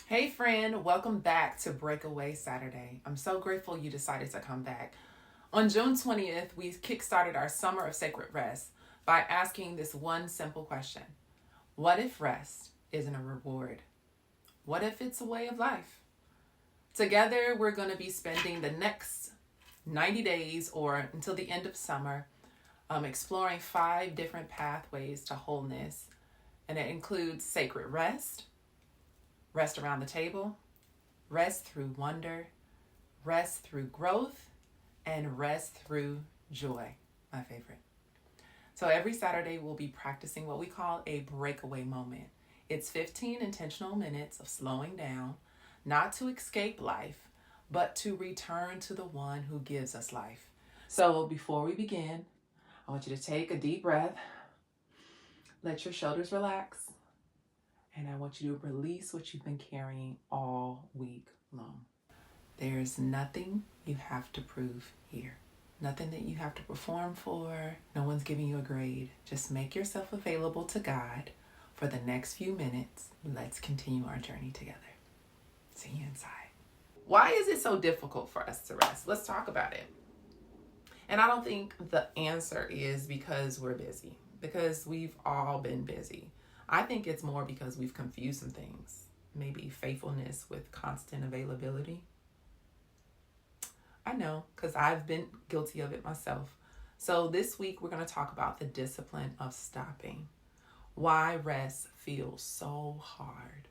Hey friend, welcome back to BreakAWAY Saturday. I'm so grateful you decided to come back. On June 20th, we kickstarted our Summer of Sacred Rest by asking this one simple question. What if rest isn't a reward? What if it's a way of life? Together, we're going to be spending the next 90 days or until the end of summer exploring 5 different pathways to wholeness. And it includes sacred rest, rest around the table, rest through wonder, rest through growth, and rest through joy, my favorite. So every Saturday, we'll be practicing what we call a breakaway moment. It's 15 intentional minutes of slowing down, not to escape life, but to return to the one who gives us life. So before we begin, I want you to take a deep breath, let your shoulders relax, and I want you to release what you've been carrying all week long. There's nothing you have to prove here. Nothing that you have to perform for. No one's giving you a grade. Just make yourself available to God for the next few minutes. Let's continue our journey together. See you inside. Why is it so difficult for us to rest? Let's talk about it. And I don't think the answer is because we're busy, because we've all been busy. I think it's more because we've confused some things. Maybe faithfulness with constant availability. I know, because I've been guilty of it myself. So this week, we're going to talk about the discipline of stopping. Why rest feels so hard.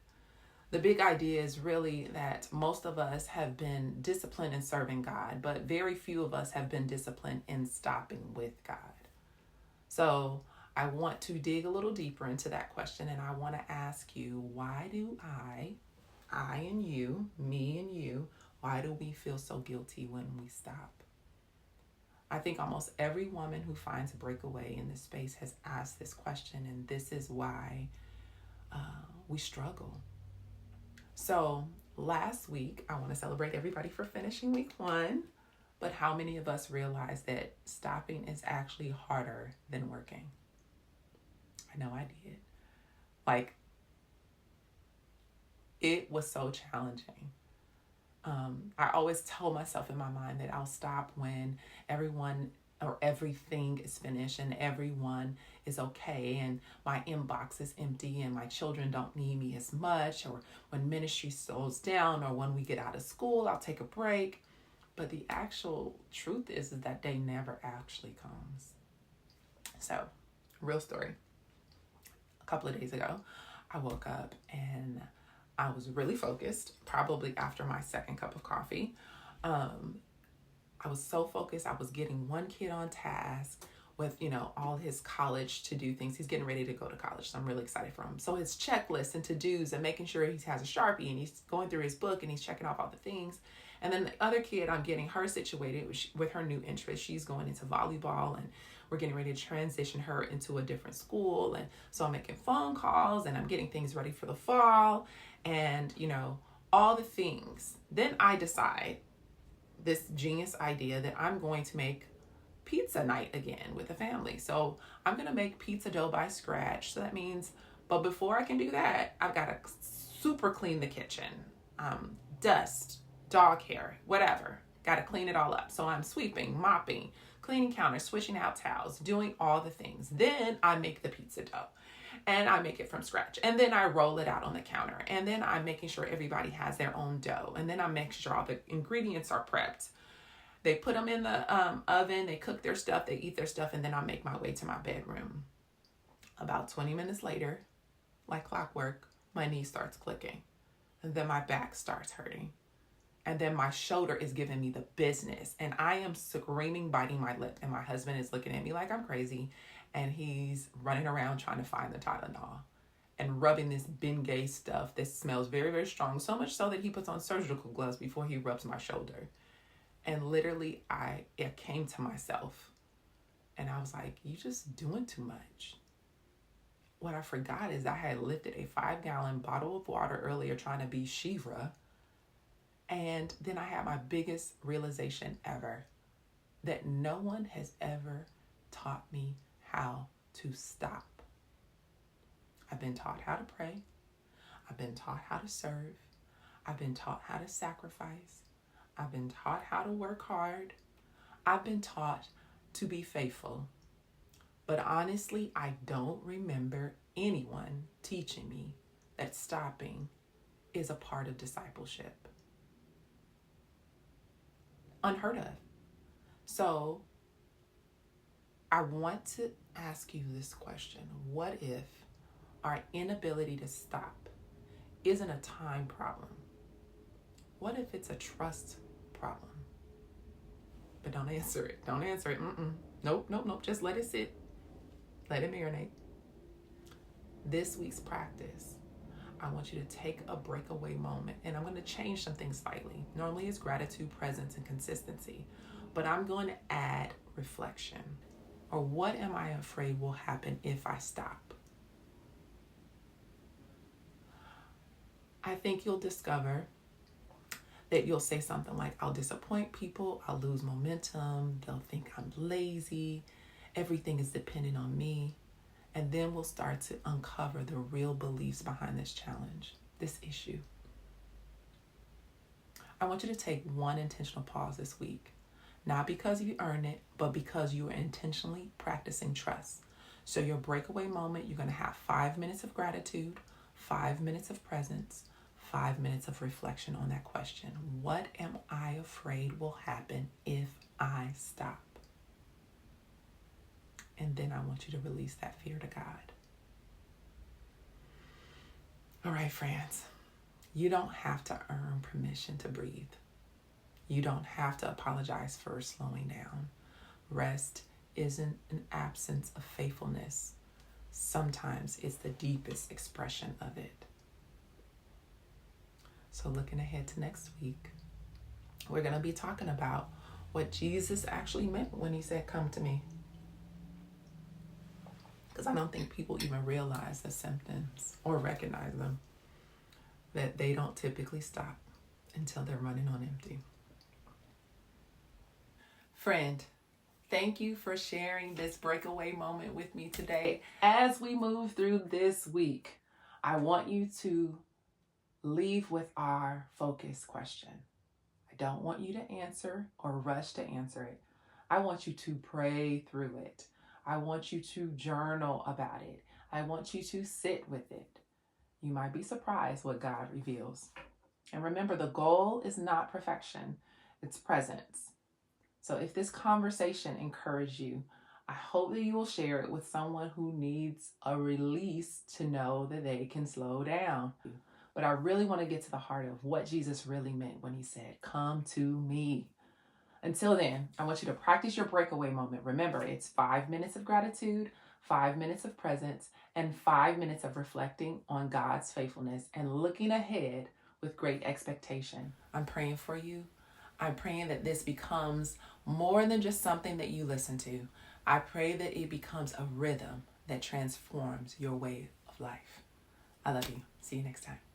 The big idea is really that most of us have been disciplined in serving God, but very few of us have been disciplined in stopping with God. So I want to dig a little deeper into that question, and I want to ask you, why do I and you, me and you, why do we feel so guilty when we stop? I think almost every woman who finds a breakaway in this space has asked this question, and this is why we struggle. So last week, I want to celebrate everybody for finishing week 1, but how many of us realize that stopping is actually harder than working? I know I did. It was so challenging. I always told myself in my mind that I'll stop when everyone or everything is finished and everyone is okay and my inbox is empty and my children don't need me as much, or when ministry slows down, or when we get out of school, I'll take a break. But the actual truth is that day never actually comes. So, real story. A couple of days ago, I woke up and I was really focused, probably after my second cup of coffee. I was so focused. I was getting one kid on task with, all his college to-do things. He's getting ready to go to college, so I'm really excited for him. So his checklists and to-dos and making sure he has a Sharpie and he's going through his book and he's checking off all the things. And then the other kid, I'm getting her situated with her new interest. She's going into volleyball and we're getting ready to transition her into a different school. And so I'm making phone calls and I'm getting things ready for the fall and, all the things. Then I decide this genius idea that I'm going to make pizza night again with the family. So I'm going to make pizza dough by scratch. So that means, but before I can do that, I've got to super clean the kitchen. Dust, dog hair, whatever. Got to clean it all up. So I'm sweeping, mopping, cleaning counters, switching out towels, doing all the things. Then I make the pizza dough and I make it from scratch. And then I roll it out on the counter. And then I'm making sure everybody has their own dough. And then I make sure all the ingredients are prepped. They put them in the oven, they cook their stuff, they eat their stuff, and then I make my way to my bedroom. About 20 minutes later, like clockwork, my knee starts clicking. And then my back starts hurting. And then my shoulder is giving me the business. And I am screaming, biting my lip. And my husband is looking at me like I'm crazy. And he's running around trying to find the Tylenol and rubbing this Bengay stuff that smells very, very strong. So much so that he puts on surgical gloves before he rubs my shoulder. And literally, it came to myself. And I was like, you just doing too much. What I forgot is I had lifted a 5-gallon bottle of water earlier trying to be Shiva. And then I had my biggest realization ever, that no one has ever taught me how to stop. I've been taught how to pray. I've been taught how to serve. I've been taught how to sacrifice. I've been taught how to work hard. I've been taught to be faithful. But honestly, I don't remember anyone teaching me that stopping is a part of discipleship. Unheard of. So I want to ask you this question. What if our inability to stop isn't a time problem? What if it's a trust problem? But don't answer it. Don't answer it. Nope. Just let it sit. Let it marinate. This week's practice, I want you to take a breakaway moment, and I'm going to change something slightly. Normally it's gratitude, presence, and consistency, but I'm going to add reflection. Or what am I afraid will happen if I stop? I think you'll discover that you'll say something like, I'll disappoint people, I'll lose momentum, they'll think I'm lazy, everything is dependent on me. And then we'll start to uncover the real beliefs behind this challenge, this issue. I want you to take one intentional pause this week, not because you earned it, but because you are intentionally practicing trust. So your breakaway moment, you're going to have 5 minutes of gratitude, 5 minutes of presence, 5 minutes of reflection on that question. What am I afraid will happen if I stop? And then I want you to release that fear to God. All right, friends. You don't have to earn permission to breathe. You don't have to apologize for slowing down. Rest isn't an absence of faithfulness. Sometimes it's the deepest expression of it. So looking ahead to next week, we're going to be talking about what Jesus actually meant when he said, come to me. Because I don't think people even realize the symptoms or recognize them, that they don't typically stop until they're running on empty. Friend, thank you for sharing this breakaway moment with me today. As we move through this week, I want you to leave with our focus question. I don't want you to answer or rush to answer it. I want you to pray through it. I want you to journal about it. I want you to sit with it. You might be surprised what God reveals. And remember, the goal is not perfection, it's presence. So if this conversation encouraged you, I hope that you will share it with someone who needs a release to know that they can slow down. But I really want to get to the heart of what Jesus really meant when he said, come to me. Until then, I want you to practice your breakaway moment. Remember, it's 5 minutes of gratitude, 5 minutes of presence, and 5 minutes of reflecting on God's faithfulness and looking ahead with great expectation. I'm praying for you. I'm praying that this becomes more than just something that you listen to. I pray that it becomes a rhythm that transforms your way of life. I love you. See you next time.